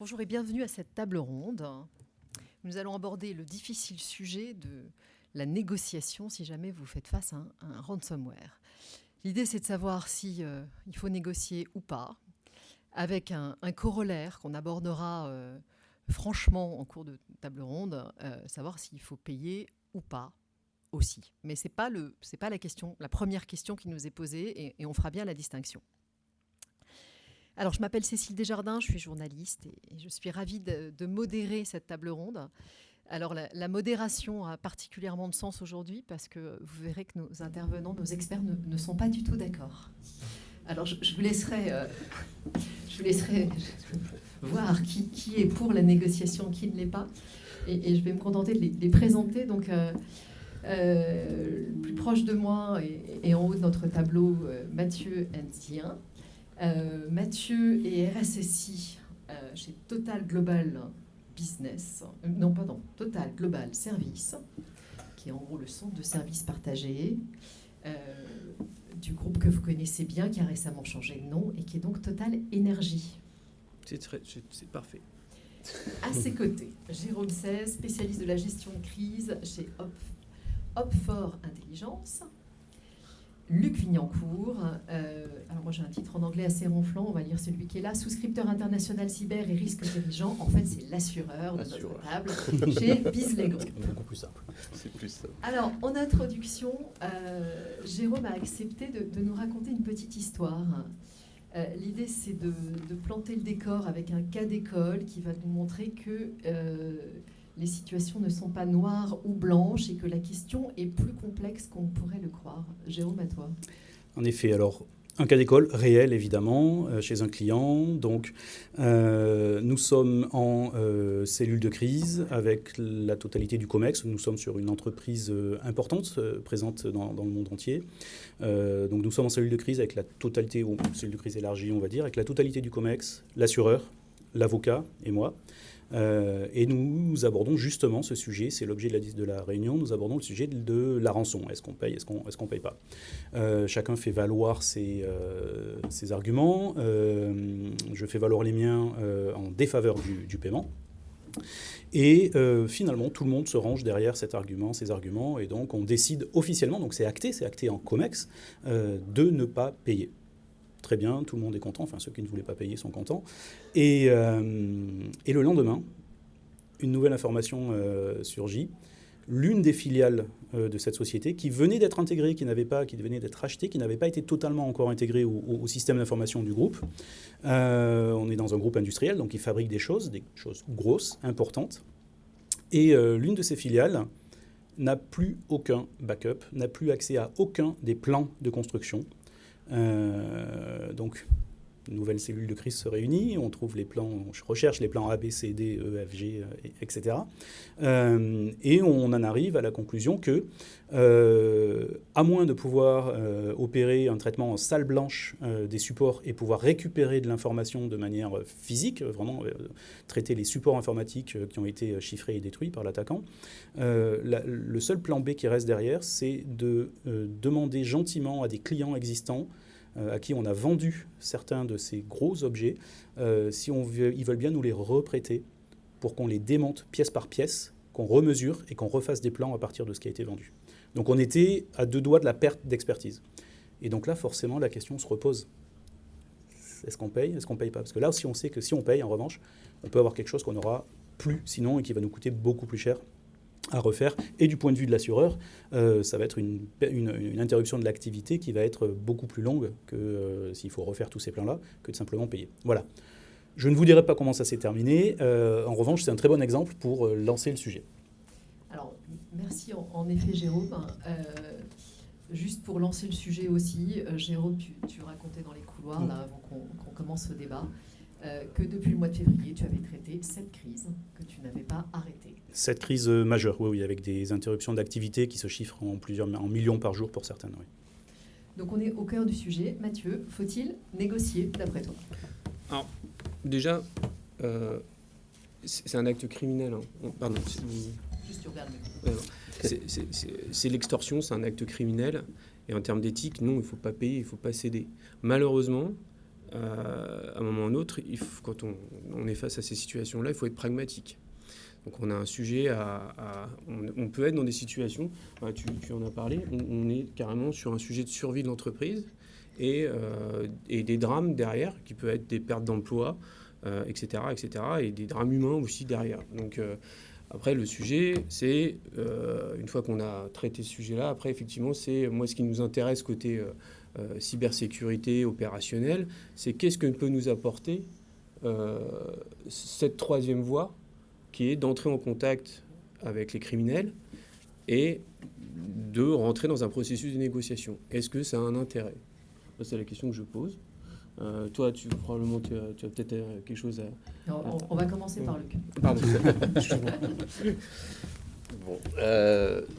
Bonjour et bienvenue à cette table ronde. Nous allons aborder le difficile sujet de la négociation si jamais vous faites face à un ransomware. L'idée, c'est de savoir si il faut négocier ou pas, avec un corollaire qu'on abordera franchement en cours de table ronde, savoir s'il faut payer ou pas aussi. Mais c'est pas la question, la première question qui nous est posée, et on fera bien la distinction. Alors, je m'appelle Cécile Desjardins, je suis journaliste et je suis ravie de modérer cette table ronde. Alors, la modération a particulièrement de sens aujourd'hui parce que vous verrez que nos intervenants, nos experts ne sont pas du tout d'accord. Alors, je vous laisserai voir qui est pour la négociation, qui ne l'est pas. Et je vais me contenter de les présenter. Donc, plus proche de moi et en haut de notre tableau, Mathieu Enzien. Mathieu est RSSI chez Total Global Business, Total Global Service, qui est en gros le centre de services partagés du groupe que vous connaissez bien, qui a récemment changé de nom et qui est donc Total Énergie. C'est parfait. À ses côtés, Jérôme Seize, spécialiste de la gestion de crise chez Op4 Intelligence. Luc Vignancourt, alors moi j'ai un titre en anglais assez ronflant, on va lire celui qui est là, souscripteur international cyber et risque dirigeant. En fait, c'est l'assureur de notre table chez Beazley Group. C'est beaucoup plus simple. C'est plus simple. Alors, en introduction, Jérôme a accepté de nous raconter une petite histoire. L'idée, c'est de planter le décor avec un cas d'école qui va nous montrer que les situations ne sont pas noires ou blanches et que la question est plus complexe qu'on pourrait le croire. Jérôme, à toi. En effet, alors, un cas d'école réel, évidemment, chez un client. Donc, nous sommes en cellule de crise avec la totalité du COMEX. Nous sommes sur une entreprise importante, présente dans le monde entier. Donc, nous sommes en cellule de crise avec la totalité, ou cellule de crise élargie, on va dire, avec la totalité du COMEX, l'assureur, l'avocat et moi. Et nous abordons justement ce sujet, c'est l'objet de la réunion, nous abordons le sujet de la rançon. Est-ce qu'on paye, est-ce qu'on paye pas? Chacun fait valoir ses arguments. Je fais valoir les miens en défaveur du paiement. Et finalement, tout le monde se range derrière ces arguments, et donc on décide officiellement, donc c'est acté en COMEX, de ne pas payer. Très bien, tout le monde est content, enfin ceux qui ne voulaient pas payer sont contents. Et le lendemain, une nouvelle information surgit. L'une des filiales de cette société qui venait d'être intégrée, qui venait d'être rachetée, qui n'avait pas été totalement encore intégrée au système d'information du groupe. On est dans un groupe industriel, donc il fabrique des choses grosses, importantes. Et l'une de ces filiales n'a plus aucun backup, n'a plus accès à aucun des plans de construction. Donc, une nouvelle cellule de crise se réunit, on trouve les plans, on recherche les plans A, B, C, D, E, F, G, etc. Et on en arrive à la conclusion que, à moins de pouvoir opérer un traitement en salle blanche des supports et pouvoir récupérer de l'information de manière physique, vraiment traiter les supports informatiques qui ont été chiffrés et détruits par l'attaquant, le seul plan B qui reste derrière, c'est de demander gentiment à des clients existants à qui on a vendu certains de ces gros objets, si ils veulent bien nous les reprêter pour qu'on les démonte pièce par pièce, qu'on remesure et qu'on refasse des plans à partir de ce qui a été vendu. Donc on était à 2 doigts de la perte d'expertise. Et donc là, forcément, la question se repose. Est-ce qu'on paye? Est-ce qu'on ne paye pas? Parce que là aussi, on sait que si on paye, en revanche, on peut avoir quelque chose qu'on n'aura plus sinon et qui va nous coûter beaucoup plus cher à refaire. Et du point de vue de l'assureur, ça va être une interruption de l'activité qui va être beaucoup plus longue que s'il faut refaire tous ces plans-là, que de simplement payer. Voilà. Je ne vous dirai pas comment ça s'est terminé. En revanche, c'est un très bon exemple pour lancer le sujet. Alors, merci en effet, Jérôme. Juste pour lancer le sujet aussi, Jérôme, tu racontais dans les couloirs, là, avant qu'on commence le débat, que depuis le mois de février, tu avais traité 7 crises que tu n'avais pas arrêtées. 7 crises majeures, oui, avec des interruptions d'activité qui se chiffrent en millions par jour pour certaines. Oui. Donc on est au cœur du sujet. Mathieu, faut-il négocier d'après toi? Alors, déjà, c'est un acte criminel. Hein. Pardon. Juste tu regardes. C'est l'extorsion, c'est un acte criminel. Et en termes d'éthique, non, il ne faut pas payer, il ne faut pas céder. Malheureusement, à un moment ou un autre, quand on est face à ces situations-là, il faut être pragmatique. Donc on a un sujet on peut être dans des situations, tu en as parlé, on est carrément sur un sujet de survie de l'entreprise et des drames derrière, qui peuvent être des pertes d'emploi, etc., et des drames humains aussi derrière. Donc après, le sujet, c'est, une fois qu'on a traité ce sujet-là, après, effectivement, c'est moi ce qui nous intéresse côté cybersécurité opérationnelle, c'est qu'est-ce que peut nous apporter cette troisième voie, qui est d'entrer en contact avec les criminels et de rentrer dans un processus de négociation. Est-ce que ça a un intérêt ? C'est la question que je pose. Toi, probablement, tu as peut-être quelque chose à... On va commencer par Luc. Pardon. Bon,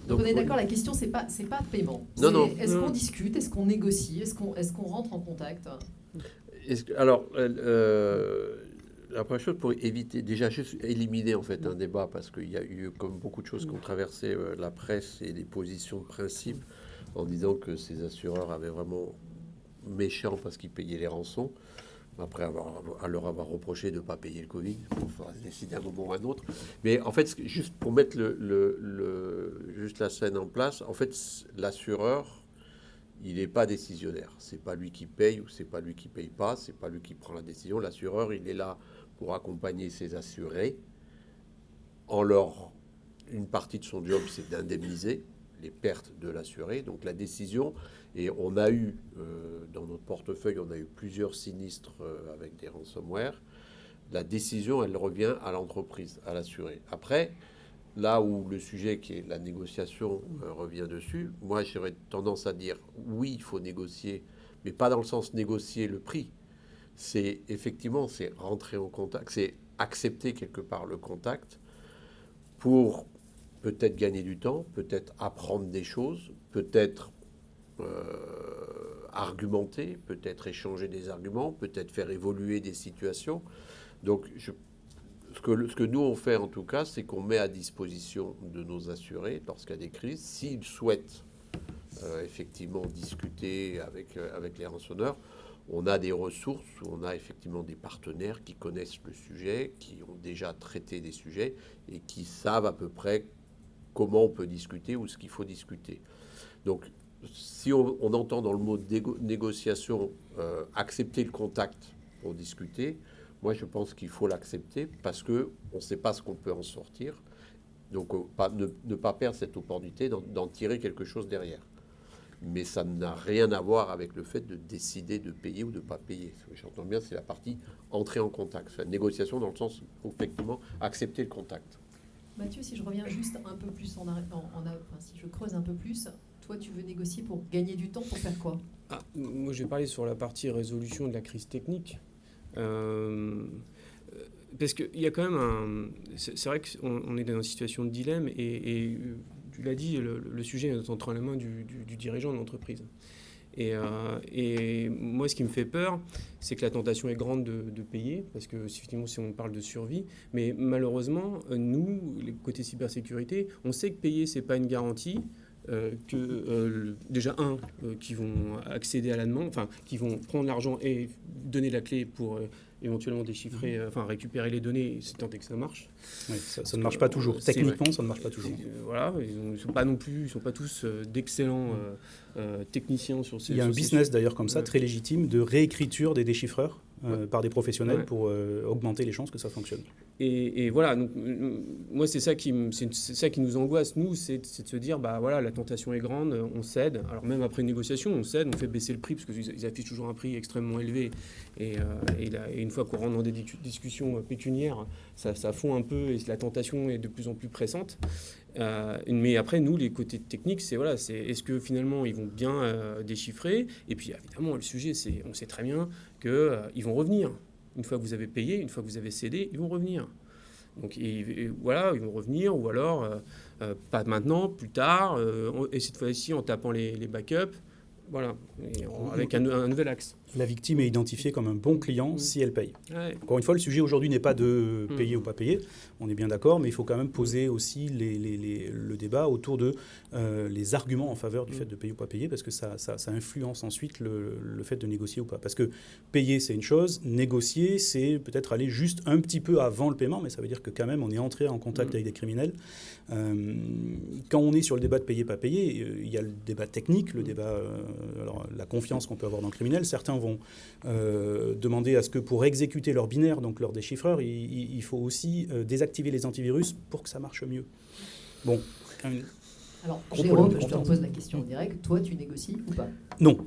Donc on est d'accord, la question, c'est pas paiement. Non. Est-ce qu'on discute, est-ce qu'on négocie, est-ce qu'on rentre en contact ? Alors, la première chose, pour éviter, déjà juste éliminer en fait un débat, parce qu'il y a eu comme beaucoup de choses qui ont traversé la presse et des positions de principe en disant que ces assureurs avaient vraiment méchants parce qu'ils payaient les rançons, après leur avoir reproché de ne pas payer le Covid. Il faudra décider à un moment ou à un autre. Mais en fait, juste pour mettre juste la scène en place, en fait, l'assureur, il n'est pas décisionnaire. C'est pas lui qui paye ou c'est pas lui qui paye pas. C'est pas lui qui prend la décision. L'assureur, il est là pour accompagner ses assurés. Une partie de son job, c'est d'indemniser les pertes de l'assuré. Donc la décision, et on a eu dans notre portefeuille, on a eu plusieurs sinistres avec des ransomware. La décision, elle revient à l'entreprise, à l'assuré. Après, là où le sujet qui est la négociation revient dessus, moi j'aurais tendance à dire oui, il faut négocier, mais pas dans le sens négocier le prix. C'est rentrer en contact, c'est accepter quelque part le contact pour peut-être gagner du temps, peut-être apprendre des choses, peut-être argumenter, peut-être échanger des arguments, peut-être faire évoluer des situations. Donc, ce que nous on fait en tout cas, c'est qu'on met à disposition de nos assurés, lorsqu'il y a des crises, s'ils souhaitent effectivement discuter avec les rançonneurs, on a des ressources, on a effectivement des partenaires qui connaissent le sujet, qui ont déjà traité des sujets et qui savent à peu près comment on peut discuter ou ce qu'il faut discuter. Donc, si on entend dans le mot négociation accepter le contact pour discuter, moi je pense qu'il faut l'accepter parce qu'on ne sait pas ce qu'on peut en sortir. Donc ne pas perdre cette opportunité d'en tirer quelque chose derrière. Mais ça n'a rien à voir avec le fait de décider de payer ou de ne pas payer. J'entends bien, c'est la partie entrer en contact. C'est la négociation dans le sens où effectivement accepter le contact. Mathieu, si je reviens juste un peu plus si je creuse un peu plus, toi tu veux négocier pour gagner du temps, pour faire quoi ? Moi je vais parler sur la partie résolution de la crise technique. Parce qu'il y a quand même c'est vrai qu'on est dans une situation de dilemme et tu l'as dit, le sujet est entre les mains du dirigeant de l'entreprise. Et moi, ce qui me fait peur, c'est que la tentation est grande de payer, parce que effectivement, si on parle de survie, mais malheureusement, nous, les côtés cybersécurité, on sait que payer, c'est pas une garantie. Déjà qui vont accéder à la demande, enfin qui vont prendre l'argent et donner la clé pour éventuellement déchiffrer, récupérer les données, c'est tant que ça marche. Oui, ça ne marche pas toujours. Techniquement, ça ne marche pas toujours. Voilà, ils ne sont pas tous d'excellents techniciens sur ces. Il y a un business d'ailleurs comme ça, très légitime, de réécriture des déchiffreurs par des professionnels pour augmenter les chances que ça fonctionne. Et voilà, donc, moi c'est ça qui nous angoisse, nous, c'est de se dire, bah voilà, la tentation est grande, on cède. Alors même après une négociation, on cède, on fait baisser le prix, parce qu'ils affichent toujours un prix extrêmement élevé. Et une fois qu'on rentre dans des discussions pécuniaires, ça fond un peu et la tentation est de plus en plus pressante. Mais après, nous, les côtés techniques, c'est est-ce que finalement ils vont bien déchiffrer ? Et puis évidemment, le sujet, on sait très bien qu'ils vont revenir. Une fois que vous avez payé, une fois que vous avez cédé, ils vont revenir. Donc voilà, ils vont revenir, ou alors pas maintenant, plus tard, et cette fois-ci en tapant les backups, voilà, avec un nouvel axe. La victime est identifiée comme un bon client si elle paye. Ouais. Encore une fois, le sujet aujourd'hui n'est pas de payer ou pas payer, on est bien d'accord, mais il faut quand même poser aussi le débat autour de les arguments en faveur du fait de payer ou pas payer, parce que ça influence ensuite le fait de négocier ou pas. Parce que payer, c'est une chose, négocier, c'est peut-être aller juste un petit peu avant le paiement, mais ça veut dire que quand même, on est entré en contact avec des criminels. Quand on est sur le débat de payer, pas payer, il y a le débat technique, le débat, alors, la confiance qu'on peut avoir dans le criminel. Certains vont demander à ce que pour exécuter leur binaire, donc leur déchiffreur, il faut aussi désactiver les antivirus pour que ça marche mieux. Bon. Alors, Gros Jérôme, problème de je te confiance. repose la question en direct. Toi, tu négocies ou pas? Non.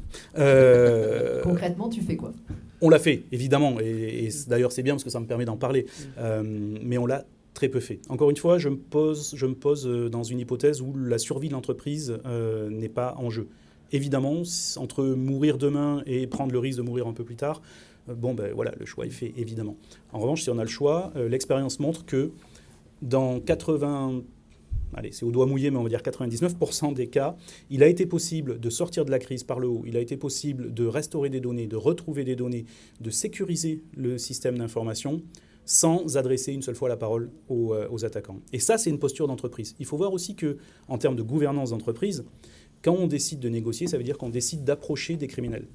Concrètement, tu fais quoi? On l'a fait, évidemment, et d'ailleurs c'est bien parce que ça me permet d'en parler, mais on l'a très peu fait. Encore une fois, je me pose dans une hypothèse où la survie de l'entreprise n'est pas en jeu. Évidemment, entre mourir demain et prendre le risque de mourir un peu plus tard, voilà, le choix est fait, évidemment. En revanche, si on a le choix, l'expérience montre que dans 80... Allez, c'est au doigt mouillé, mais on va dire 99% des cas, il a été possible de sortir de la crise par le haut, il a été possible de restaurer des données, de retrouver des données, de sécuriser le système d'information sans adresser une seule fois la parole aux attaquants. Et ça, c'est une posture d'entreprise. Il faut voir aussi qu'en termes de gouvernance d'entreprise, quand on décide de négocier, ça veut dire qu'on décide d'approcher des criminels.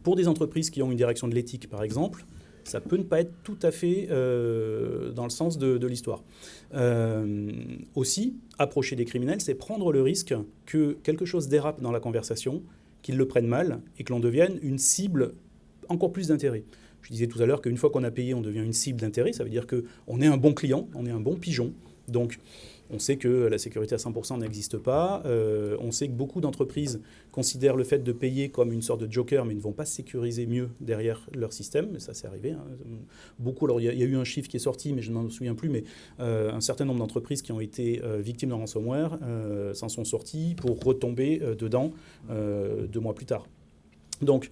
Pour des entreprises qui ont une direction de l'éthique, par exemple, ça peut ne pas être tout à fait dans le sens de l'histoire. Aussi, approcher des criminels, c'est prendre le risque que quelque chose dérape dans la conversation, qu'ils le prennent mal et que l'on devienne une cible encore plus d'intérêt. Je disais tout à l'heure qu'une fois qu'on a payé, on devient une cible d'intérêt. Ça veut dire qu'on est un bon client, on est un bon pigeon. Donc, on sait que la sécurité à 100% n'existe pas. On sait que beaucoup d'entreprises considèrent le fait de payer comme une sorte de joker, mais ne vont pas sécuriser mieux derrière leur système. Ça, c'est arrivé. Beaucoup. Alors, il y a eu un chiffre qui est sorti, mais je ne m'en souviens plus. Mais un certain nombre d'entreprises qui ont été victimes de ransomware s'en sont sorties pour retomber dedans 2 mois plus tard. Donc,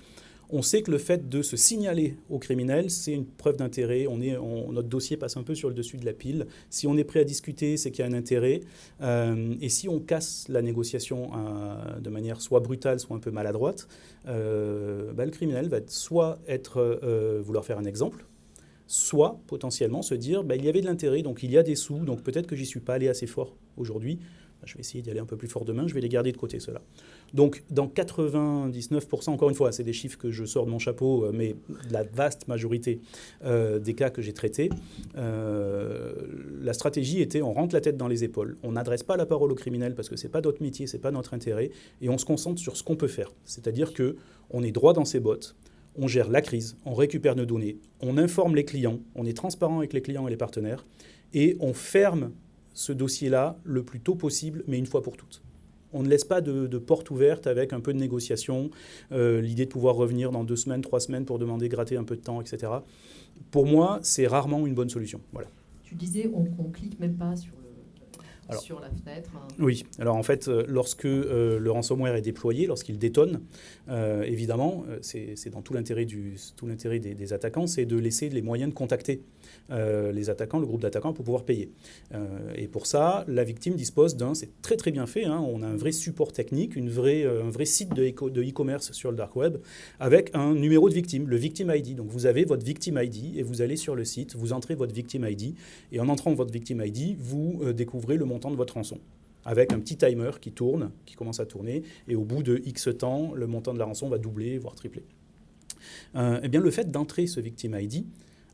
on sait que le fait de se signaler aux criminels, c'est une preuve d'intérêt. Notre dossier passe un peu sur le dessus de la pile. Si on est prêt à discuter, c'est qu'il y a un intérêt. Et si on casse la négociation de manière soit brutale, soit un peu maladroite, le criminel va soit vouloir faire un exemple, soit potentiellement se dire il y avait de l'intérêt, donc il y a des sous, donc peut-être que j'y suis pas allé assez fort aujourd'hui. Je vais essayer d'y aller un peu plus fort demain, je vais les garder de côté, ceux-là. Donc, dans 99%, encore une fois, c'est des chiffres que je sors de mon chapeau, mais la vaste majorité des cas que j'ai traités, la stratégie était on rentre la tête dans les épaules, on n'adresse pas la parole aux criminels parce que ce n'est pas notre métier, ce n'est pas notre intérêt, et on se concentre sur ce qu'on peut faire. C'est-à-dire qu'on est droit dans ses bottes, on gère la crise, on récupère nos données, on informe les clients, on est transparent avec les clients et les partenaires, et on ferme ce dossier-là le plus tôt possible, mais une fois pour toutes. On ne laisse pas de porte ouverte avec un peu de négociation, l'idée de pouvoir revenir dans 2 semaines, 3 semaines pour demander gratter un peu de temps, etc. Pour moi, c'est rarement une bonne solution. Voilà. Tu disais, on clique même pas sur la fenêtre. Oui, alors en fait, lorsque le ransomware est déployé, lorsqu'il détonne, évidemment, c'est dans tout l'intérêt des attaquants, c'est de laisser les moyens de contacter les attaquants, le groupe d'attaquants, pour pouvoir payer. Et pour ça, la victime dispose c'est très très bien fait, on a un vrai support technique, un vrai site de e-commerce sur le dark web, avec un numéro de victime, le victim ID. Donc vous avez votre victim ID et vous allez sur le site, vous entrez votre victim ID, et en entrant votre victim ID, vous découvrez le montant de votre rançon, avec un petit timer qui commence à tourner, et au bout de X temps, le montant de la rançon va doubler, voire tripler. Eh bien, le fait d'entrer ce victim ID,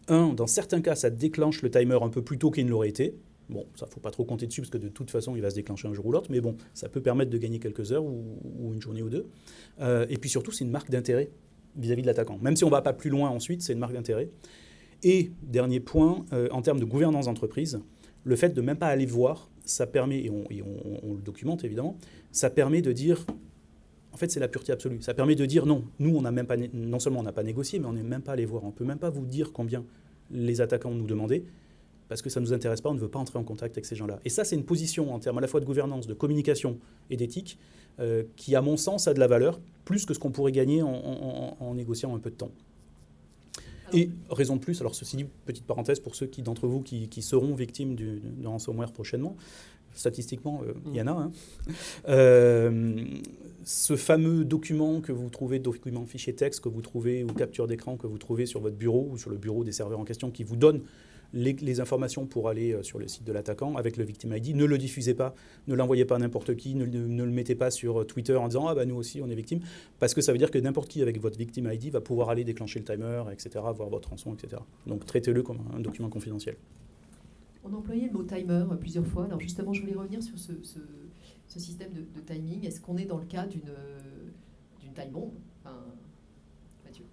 dans certains cas, ça déclenche le timer un peu plus tôt qu'il ne l'aurait été. Bon, ça, il ne faut pas trop compter dessus, parce que de toute façon, il va se déclencher un jour ou l'autre, mais bon, ça peut permettre de gagner quelques heures ou une journée ou deux. Et puis surtout, c'est une marque d'intérêt vis-à-vis de l'attaquant. Même si on ne va pas plus loin ensuite, c'est une marque d'intérêt. Et dernier point, en termes de gouvernance d'entreprise, le fait de ne même pas aller voir, ça permet, et on le documente évidemment, ça permet de dire, en fait c'est la pureté absolue, ça permet de dire non, nous on n'a même pas, non seulement on n'a pas négocié, mais on n'est même pas allé voir, on ne peut même pas vous dire combien les attaquants nous demandaient, parce que ça ne nous intéresse pas, on ne veut pas entrer en contact avec ces gens-là. Et ça, c'est une position en termes à la fois de gouvernance, de communication et d'éthique, qui à mon sens a de la valeur, plus que ce qu'on pourrait gagner en négociant un peu de temps. Et raison de plus, alors ceci dit, petite parenthèse pour ceux d'entre vous qui seront victimes de ransomware prochainement, statistiquement, il y en a. Hein. Ce fameux document que vous trouvez, document fichier texte que vous trouvez ou capture d'écran que vous trouvez sur votre bureau ou sur le bureau des serveurs en question qui vous donne les informations pour aller sur le site de l'attaquant avec le victim ID, ne le diffusez pas, ne l'envoyez pas à n'importe qui, ne le mettez pas sur Twitter en disant « Ah bah nous aussi on est victime », parce que ça veut dire que n'importe qui avec votre victim ID va pouvoir aller déclencher le timer, etc., voir votre rançon, etc. Donc traitez-le comme un document confidentiel. On a employé le mot timer plusieurs fois. Alors justement, je voulais revenir sur ce système de timing. Est-ce qu'on est dans le cas d'une time bomb? Mathieu.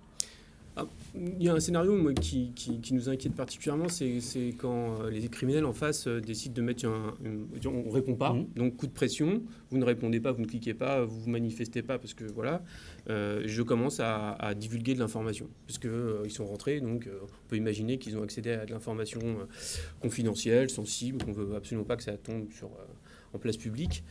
Il y a un scénario moi, qui nous inquiète particulièrement, c'est quand les criminels en face décident de mettre on ne répond pas, donc coup de pression, vous ne répondez pas, vous ne cliquez pas, vous ne vous manifestez pas, parce que voilà, je commence à divulguer de l'information, parce qu'ils sont rentrés, donc on peut imaginer qu'ils ont accédé à de l'information confidentielle, sensible, qu'on ne veut absolument pas que ça tombe en place publique,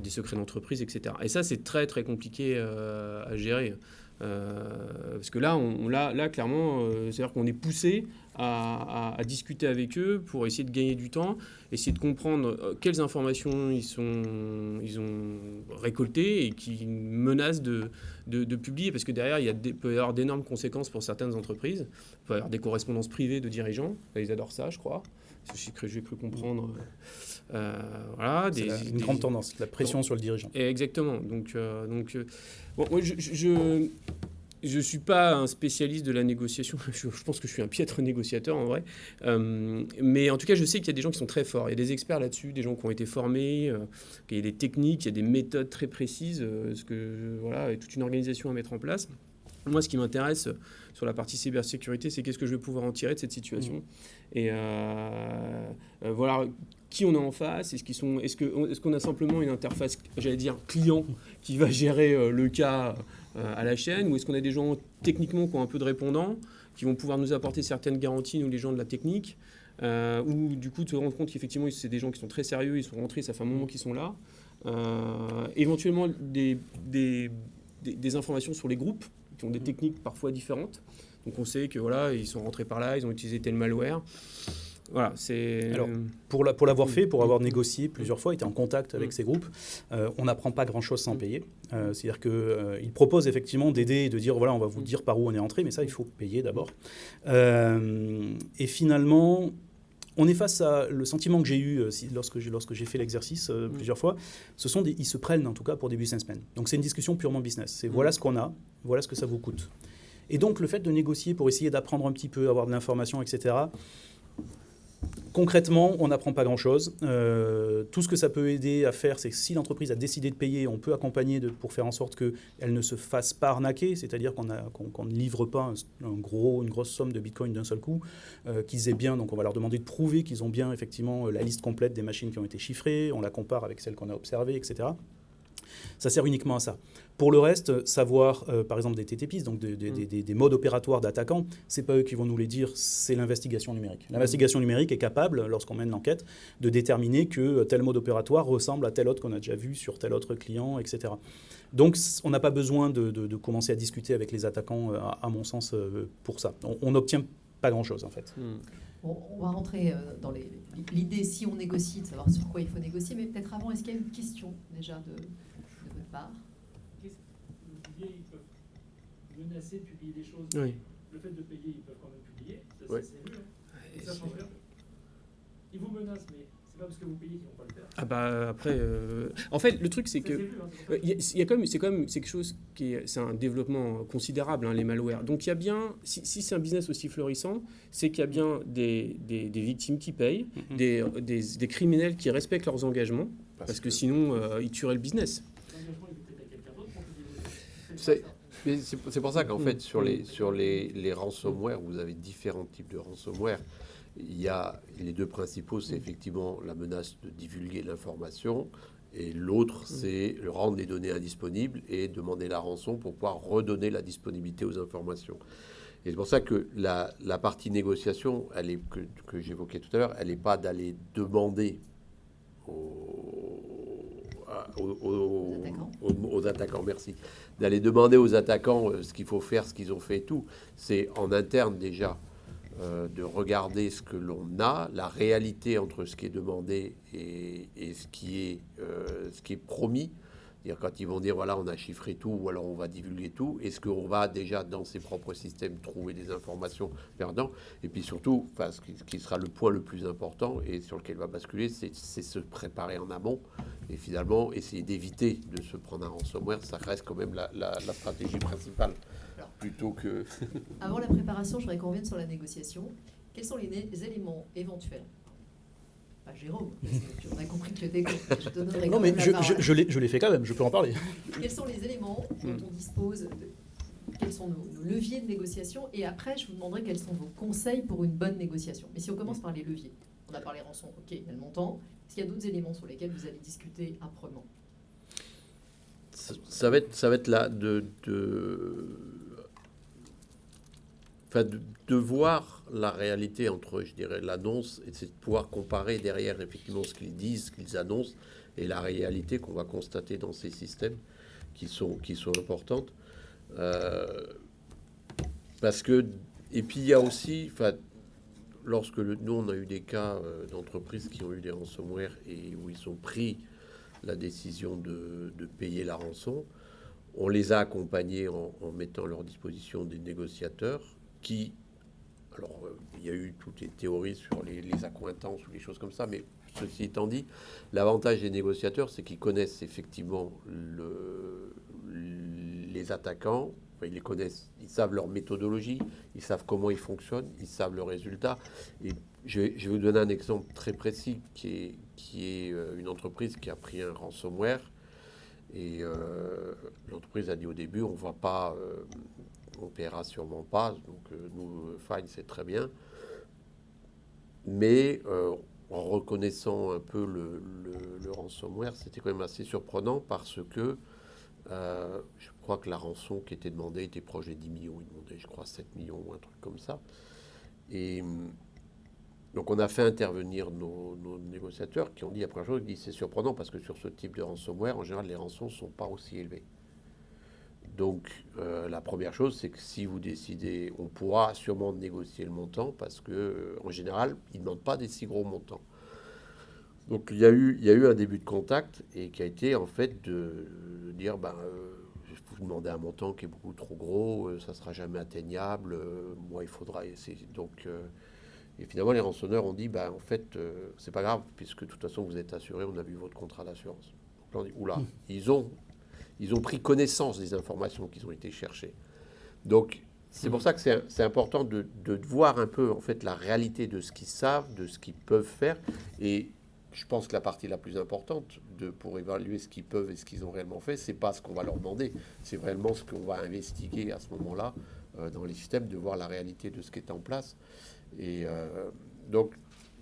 des secrets d'entreprise, etc. Et ça, c'est très très compliqué à gérer. Parce que là, clairement, c'est-à-dire qu'on est poussé à discuter avec eux pour essayer de gagner du temps, essayer de comprendre quelles informations ils ont récoltées et qui menacent de publier, parce que derrière, il peut y avoir d'énormes conséquences pour certaines entreprises. Il peut y avoir des correspondances privées de dirigeants, ils adorent ça, je crois. J'ai cru comprendre. Voilà, c'est une grande tendance, la pression sur le dirigeant. Exactement. Donc bon, moi, je suis pas un spécialiste de la négociation. Je pense que je suis un piètre négociateur en vrai. Mais en tout cas, je sais qu'il y a des gens qui sont très forts. Il y a des experts là-dessus, des gens qui ont été formés, qu'il y a des techniques, il y a des méthodes très précises, voilà, et toute une organisation à mettre en place. Moi, ce qui m'intéresse sur la partie cybersécurité, c'est qu'est-ce que je vais pouvoir en tirer de cette situation. Et voilà, qui on a en face, est-ce qu'on a simplement une interface, j'allais dire, client, qui va gérer le cas à la chaîne, ou est-ce qu'on a des gens techniquement qui ont un peu de répondants, qui vont pouvoir nous apporter certaines garanties, nous les gens de la technique, ou du coup de se rendre compte qu'effectivement c'est des gens qui sont très sérieux, ils sont rentrés, ça fait un moment qu'ils sont là. Éventuellement des informations sur les groupes, qui ont des techniques parfois différentes. Donc on sait que voilà, ils sont rentrés par là, ils ont utilisé tel malware. Voilà, c'est... Alors, pour l'avoir fait, pour avoir négocié plusieurs fois, été en contact avec ces groupes, on n'apprend pas grand-chose sans payer. C'est-à-dire qu'ils proposent effectivement d'aider et de dire, voilà, on va vous dire par où on est entré, mais ça, il faut payer d'abord. Et finalement, on est face à le sentiment que j'ai eu lorsque j'ai fait l'exercice plusieurs fois, ils se prennent en tout cas pour des businessmen. Donc c'est une discussion purement business. C'est voilà ce qu'on a, voilà ce que ça vous coûte. Et donc le fait de négocier pour essayer d'apprendre un petit peu, avoir de l'information, etc., concrètement, on n'apprend pas grand-chose. Tout ce que ça peut aider à faire, c'est que si l'entreprise a décidé de payer, on peut accompagner pour faire en sorte qu'elle ne se fasse pas arnaquer, c'est-à-dire qu'on ne livre pas une grosse somme de bitcoin d'un seul coup, qu'ils aient bien, donc on va leur demander de prouver qu'ils ont bien effectivement la liste complète des machines qui ont été chiffrées, on la compare avec celles qu'on a observées, etc. Ça sert uniquement à ça. Pour le reste, savoir, par exemple, des TTPs, donc des modes opératoires d'attaquants, ce n'est pas eux qui vont nous les dire, c'est l'investigation numérique. L'investigation numérique est capable, lorsqu'on mène l'enquête, de déterminer que tel mode opératoire ressemble à tel autre qu'on a déjà vu sur tel autre client, etc. Donc, on n'a pas besoin de commencer à discuter avec les attaquants, à mon sens, pour ça. On n'obtient pas grand-chose, en fait. Bon, on va rentrer dans l'idée, si on négocie, de savoir sur quoi il faut négocier, mais peut-être avant, est-ce qu'il y a une question déjà de votre part? Ils peuvent menacer de publier des choses. Oui. Le fait de payer, ils peuvent quand même publier. Ça, Oui. c'est vu. Et ça change rien. Ils vous menacent, mais c'est pas parce que vous payez qu'ils vont pas le faire. Ah bah après, en fait, le truc c'est que il y a quand même, c'est quelque chose c'est un développement considérable, hein, les malwares. Donc il y a bien, si c'est un business aussi florissant, c'est qu'il y a bien des victimes qui payent, des criminels qui respectent leurs engagements, parce que sinon ils tueraient le business. C'est pour ça qu'en fait, sur les ransomware, vous avez différents types de ransomware. Il y a les deux principaux, c'est effectivement la menace de divulguer l'information, et l'autre, c'est rendre les données indisponibles et demander la rançon pour pouvoir redonner la disponibilité aux informations. Et c'est pour ça que la partie négociation, que j'évoquais tout à l'heure, elle n'est pas d'aller demander aux attaquants, merci, d'aller demander aux attaquants ce qu'il faut faire, ce qu'ils ont fait et tout. C'est en interne déjà de regarder ce que l'on a, la réalité entre ce qui est demandé et ce qui est promis. C'est-à-dire quand ils vont dire, voilà, on a chiffré tout, ou alors on va divulguer tout, est-ce qu'on va déjà, dans ses propres systèmes, trouver des informations perdant? Et puis surtout, enfin, ce qui sera le point le plus important, et sur lequel il va basculer, c'est se préparer en amont, et finalement, essayer d'éviter de se prendre un ransomware. Ça reste quand même la stratégie principale, plutôt que... Avant la préparation, je voudrais qu'on revienne sur la négociation. Quels sont les éléments éventuels? Pas Jérôme, parce que on a compris que je donnerai Non, quand mais même la parole. je l'ai fait quand même, je peux en parler. Quels sont les éléments dont on dispose, quels sont nos leviers de négociation, et après, je vous demanderai quels sont vos conseils pour une bonne négociation. Mais si on commence par les leviers, on a parlé rançon, ok, il y a le montant. Est-ce qu'il y a d'autres éléments sur lesquels vous allez discuter âprement? Ça va être là de voir la réalité entre, je dirais, l'annonce, et c'est de pouvoir comparer derrière effectivement ce qu'ils disent, ce qu'ils annoncent, et la réalité qu'on va constater dans ces systèmes qui sont importantes. Parce que, et puis il y a aussi, lorsque nous on a eu des cas d'entreprises qui ont eu des ransomware et où ils ont pris la décision de payer la rançon, on les a accompagnés en mettant à leur disposition des négociateurs qui, alors il y a eu toutes les théories sur les accointances ou les choses comme ça, mais ceci étant dit, l'avantage des négociateurs, c'est qu'ils connaissent effectivement les attaquants, enfin, ils les connaissent, ils savent leur méthodologie, ils savent comment ils fonctionnent, ils savent le résultat. Et je vais vous donner un exemple très précis qui est une entreprise qui a pris un ransomware. Et l'entreprise a dit au début, on ne va pas, on ne paiera sûrement pas. Donc nous, Fine, c'est très bien. Mais en reconnaissant un peu le ransomware, c'était quand même assez surprenant parce que je crois que la rançon qui était demandée était proche des 10 millions. Ils demandaient, je crois, 7 millions ou un truc comme ça. Et donc on a fait intervenir nos négociateurs qui ont dit la première chose, c'est surprenant parce que sur ce type de ransomware, en général, les rançons ne sont pas aussi élevées. Donc la première chose, c'est que si vous décidez, on pourra sûrement négocier le montant parce que en général, ils ne demandent pas des si gros montants. Donc il y a eu un début de contact et qui a été en fait de dire, vous demandez un montant qui est beaucoup trop gros, ça ne sera jamais atteignable, moi il faudra essayer. Donc et finalement, les rançonneurs ont dit, en fait, c'est pas grave, puisque de toute façon, vous êtes assuré, on a vu votre contrat d'assurance. Donc là, on dit, oula, ils ont pris connaissance des informations qui ont été cherchées. Donc, c'est pour ça que c'est important de voir un peu, en fait, la réalité de ce qu'ils savent, de ce qu'ils peuvent faire. Et je pense que la partie la plus importante pour évaluer ce qu'ils peuvent et ce qu'ils ont réellement fait, c'est pas ce qu'on va leur demander, c'est vraiment ce qu'on va investiguer à ce moment-là dans les systèmes, de voir la réalité de ce qui est en place. Et donc,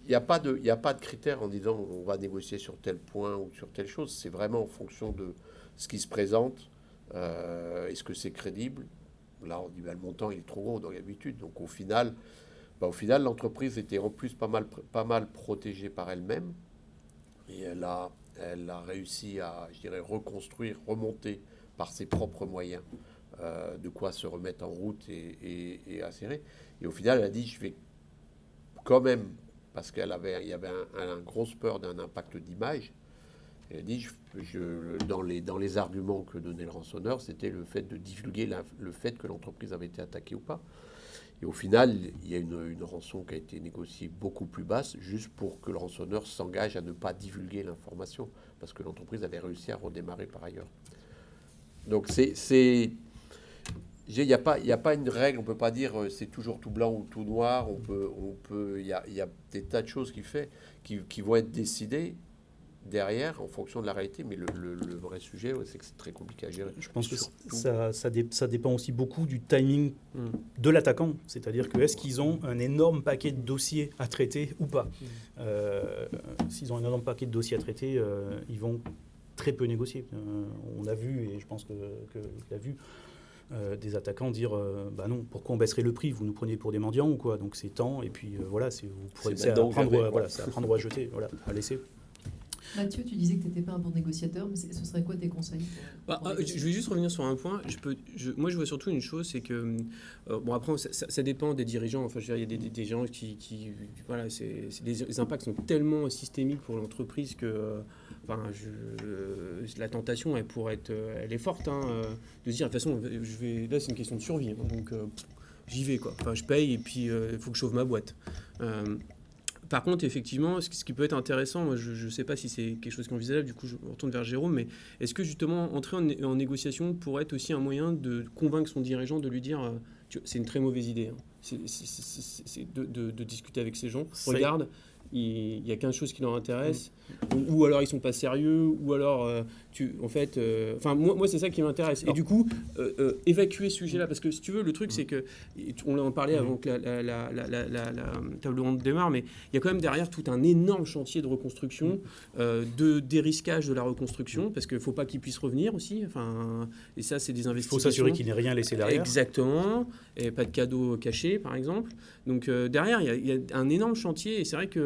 il n'y a pas de critères en disant on va négocier sur tel point ou sur telle chose. C'est vraiment en fonction de ce qui se présente. Est-ce que c'est crédible? Là, on dit le montant il est trop gros dans l'habitude. Donc, au final, l'entreprise était en plus pas mal protégée par elle-même. Et elle a réussi à, je dirais, reconstruire, remonter par ses propres moyens de quoi se remettre en route et assurer. Et au final, elle a dit, je vais quand même, parce qu'il y avait un grosse peur d'un impact d'image, elle a dit, dans les arguments que donnait le rançonneur, c'était le fait de divulguer le fait que l'entreprise avait été attaquée ou pas. Et au final, il y a une rançon qui a été négociée beaucoup plus basse, juste pour que le rançonneur s'engage à ne pas divulguer l'information, parce que l'entreprise avait réussi à redémarrer par ailleurs. Donc il n'y a pas une règle, on ne peut pas dire c'est toujours tout blanc ou tout noir, il y a des tas de choses qui vont être décidées derrière en fonction de la réalité, mais le vrai sujet, c'est que c'est très compliqué à gérer. Je pense que ça dépend aussi beaucoup du timing de l'attaquant, c'est-à-dire que est-ce qu'ils ont un énorme paquet de dossiers à traiter ou pas. S'ils ont un énorme paquet de dossiers à traiter, ils vont très peu négocier. On a vu, et je pense que tu as vu, des attaquants dire non, pourquoi on baisserait le prix, vous nous prenez pour des mendiants ou quoi, donc c'est tant, et puis voilà, c'est à prendre ou à jeter, voilà, à laisser. Mathieu, tu disais que tu n'étais pas un bon négociateur, mais ce serait quoi tes conseils pour négocier ? Je vais juste revenir sur un point. Moi, je vois surtout une chose, c'est que bon, après, ça dépend des dirigeants. Enfin, je veux dire, il y a des gens qui voilà, les impacts sont tellement systémiques pour l'entreprise que enfin, la tentation, elle est forte, hein, de se dire de toute façon, là, c'est une question de survie, hein, donc j'y vais, quoi. Enfin, je paye et puis il faut que je sauve ma boîte. Par contre, effectivement, ce qui peut être intéressant, moi, je ne sais pas si c'est quelque chose qui est envisageable, du coup je me retourne vers Jérôme, mais est-ce que justement entrer en négociation pourrait être aussi un moyen de convaincre son dirigeant, de lui dire c'est une très mauvaise idée, hein. C'est de discuter avec ces gens. Regarde, il y a 15 choses qui leur intéressent, ou alors ils sont pas sérieux, ou alors moi c'est ça qui m'intéresse. Et du coup, évacuer ce sujet-là, parce que si tu veux, le truc c'est que, on en parlait avant que la table ronde démarre, mais il y a quand même derrière tout un énorme chantier de reconstruction, de dérisquage de la reconstruction, parce qu'il ne faut pas qu'ils puissent revenir aussi, enfin, et ça c'est des investigations. Il faut s'assurer qu'il n'ait rien laissé derrière. Exactement, et pas de cadeaux cachés par exemple. Donc derrière il y a un énorme chantier, et c'est vrai qu'il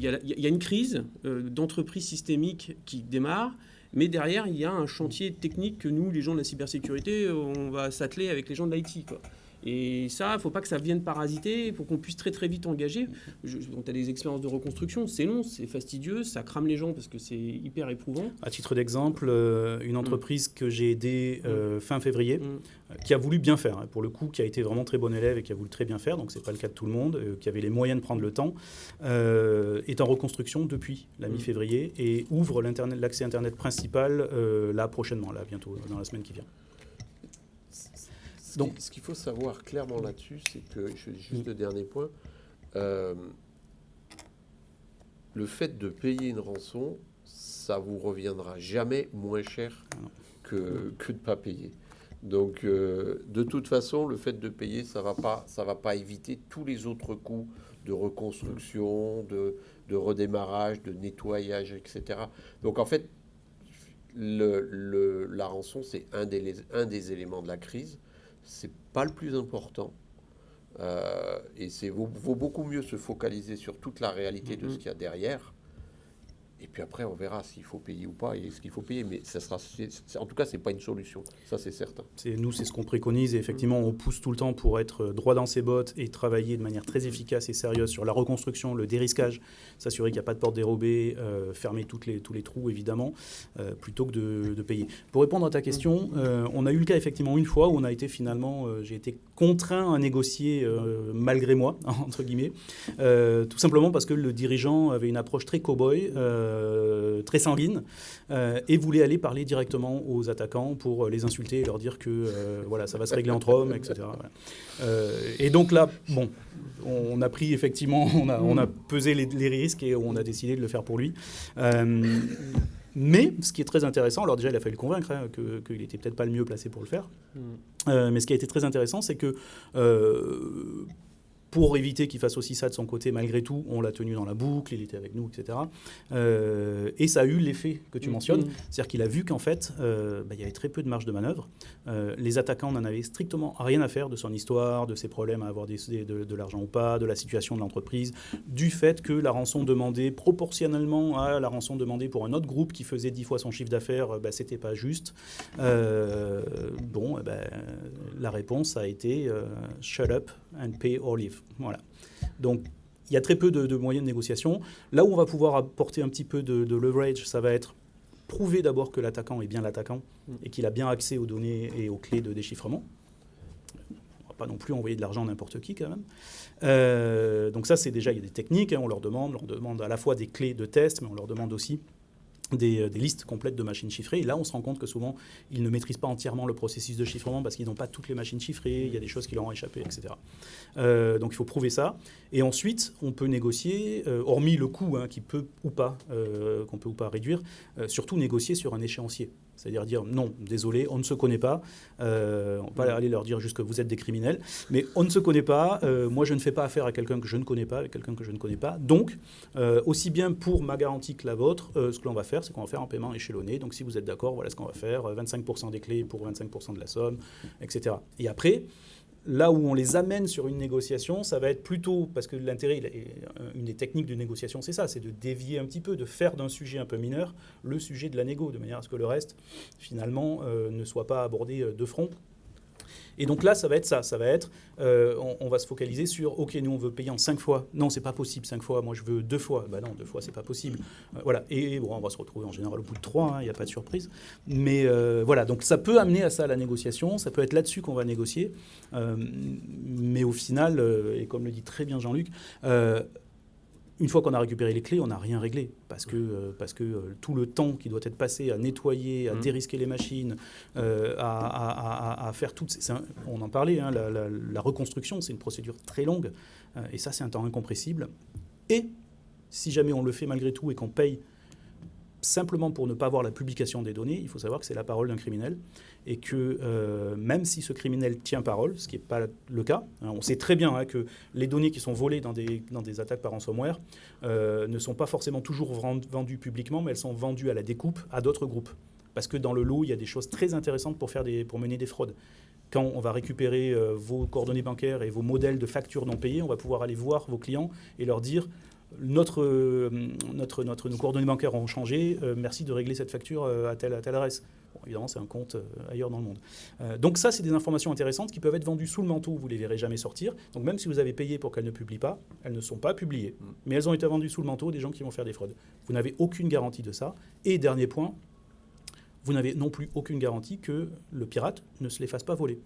y a une crise d'entreprise systémique qui démarre, mais derrière, il y a un chantier technique que nous, les gens de la cybersécurité, on va s'atteler avec les gens de l'IT, quoi. Et ça, il ne faut pas que ça vienne parasiter, pour qu'on puisse très très vite engager. Tu as des expériences de reconstruction, c'est long, c'est fastidieux, ça crame les gens parce que c'est hyper éprouvant. À titre d'exemple, une entreprise que j'ai aidée fin février, qui a voulu bien faire, hein, pour le coup, qui a été vraiment très bon élève et qui a voulu très bien faire, donc ce n'est pas le cas de tout le monde, qui avait les moyens de prendre le temps, est en reconstruction depuis la mi-février et ouvre l'accès Internet principal là prochainement, là bientôt, dans la semaine qui vient. Donc, ce qu'il faut savoir clairement là-dessus, c'est que, juste le dernier point, le fait de payer une rançon, ça vous reviendra jamais moins cher que de ne pas payer. Donc, de toute façon, le fait de payer, ça va pas éviter tous les autres coûts de reconstruction, de redémarrage, de nettoyage, etc. Donc, en fait, la rançon, c'est un des éléments de la crise. C'est pas le plus important, et vaut beaucoup mieux se focaliser sur toute la réalité de ce qu'il y a derrière, et puis après on verra s'il faut payer ou pas et ce qu'il faut payer, mais en tout cas c'est pas une solution, ça c'est certain. C'est ce qu'on préconise, et effectivement on pousse tout le temps pour être droit dans ses bottes et travailler de manière très efficace et sérieuse sur la reconstruction, le dérisquage, s'assurer qu'il n'y a pas de porte dérobée, fermer tous les trous évidemment, plutôt que de payer. Pour répondre à ta question, on a eu le cas effectivement une fois où on a été finalement, j'ai été contraint à négocier malgré moi, entre guillemets, tout simplement parce que le dirigeant avait une approche très cow-boy, très sanguine, et voulait aller parler directement aux attaquants pour les insulter et leur dire que voilà, ça va se régler entre hommes, etc. Voilà. Et donc là, bon, on a pris effectivement, on a pesé les risques et on a décidé de le faire pour lui. Mais ce qui est très intéressant, alors déjà il a fallu le convaincre, hein, qu'il n'était peut-être pas le mieux placé pour le faire, mais ce qui a été très intéressant, c'est que pour éviter qu'il fasse aussi ça de son côté, malgré tout, on l'a tenu dans la boucle, il était avec nous, etc. Et ça a eu l'effet que tu mentionnes, c'est-à-dire qu'il a vu qu'en fait, il y avait très peu de marge de manœuvre. Les attaquants n'en avaient strictement rien à faire de son histoire, de ses problèmes à avoir de l'argent ou pas, de la situation de l'entreprise, du fait que la rançon demandée, proportionnellement à la rançon demandée pour un autre groupe qui faisait 10 fois son chiffre d'affaires, c'était pas juste. La réponse a été shut up and pay or leave. Voilà. Donc, il y a très peu de moyens de négociation. Là où on va pouvoir apporter un petit peu de leverage, ça va être prouver d'abord que l'attaquant est bien l'attaquant et qu'il a bien accès aux données et aux clés de déchiffrement. On ne va pas non plus envoyer de l'argent à n'importe qui quand même. Donc ça, c'est déjà, il y a des techniques. Hein, on leur demande à la fois des clés de test, mais on leur demande aussi des listes complètes de machines chiffrées. Et là, on se rend compte que souvent, ils ne maîtrisent pas entièrement le processus de chiffrement parce qu'ils n'ont pas toutes les machines chiffrées, il y a des choses qui leur ont échappé, etc. Donc, il faut prouver ça. Et ensuite, on peut négocier, hormis le coût qu'on peut ou pas réduire, surtout négocier sur un échéancier. C'est-à-dire dire non, désolé, on ne se connaît pas. On ne va pas aller leur dire juste que vous êtes des criminels, mais on ne se connaît pas. Moi, je ne fais pas affaire à quelqu'un que je ne connais pas, avec quelqu'un que je ne connais pas. Donc, aussi bien pour ma garantie que la vôtre, ce que l'on va faire, c'est qu'on va faire un paiement échelonné. Donc, si vous êtes d'accord, voilà ce qu'on va faire. 25% des clés pour 25% de la somme, etc. Et après, là où on les amène sur une négociation, ça va être plutôt, parce que l'intérêt, une des techniques de négociation, c'est ça, c'est de dévier un petit peu, de faire d'un sujet un peu mineur le sujet de la négo, de manière à ce que le reste, finalement, ne soit pas abordé de front. Et donc là, ça va être ça. Ça va être, on va se focaliser sur, OK, nous, on veut payer en 5 fois. Non, c'est pas possible, 5 fois. Moi, je veux 2 fois. Ben non, 2 fois, c'est pas possible. Voilà. Et bon, on va se retrouver en général au bout de 3. Il n'y a pas de surprise. Mais voilà. Donc, ça peut amener à ça, la négociation. Ça peut être là-dessus qu'on va négocier. Mais au final, et comme le dit très bien Jean-Luc, une fois qu'on a récupéré les clés, on n'a rien réglé. Parce que tout le temps qui doit être passé à nettoyer, à dérisquer les machines, à faire toutes... on en parlait, hein, la reconstruction, c'est une procédure très longue. Et ça, c'est un temps incompressible. Et si jamais on le fait malgré tout et qu'on paye simplement pour ne pas voir la publication des données, il faut savoir que c'est la parole d'un criminel et que même si ce criminel tient parole, ce qui n'est pas le cas, hein, on sait très bien que les données qui sont volées dans des attaques par ransomware ne sont pas forcément toujours vendues publiquement, mais elles sont vendues à la découpe à d'autres groupes. Parce que dans le lot, il y a des choses très intéressantes pour mener des fraudes. Quand on va récupérer vos coordonnées bancaires et vos modèles de factures non payées, on va pouvoir aller voir vos clients et leur dire nos coordonnées bancaires ont changé, merci de régler cette facture à telle adresse. Bon, évidemment, c'est un compte ailleurs dans le monde. Donc ça, c'est des informations intéressantes qui peuvent être vendues sous le manteau, vous ne les verrez jamais sortir. Donc même si vous avez payé pour qu'elles ne publient pas, elles ne sont pas publiées. Mais elles ont été vendues sous le manteau des gens qui vont faire des fraudes. Vous n'avez aucune garantie de ça. Et dernier point, vous n'avez non plus aucune garantie que le pirate ne se les fasse pas voler.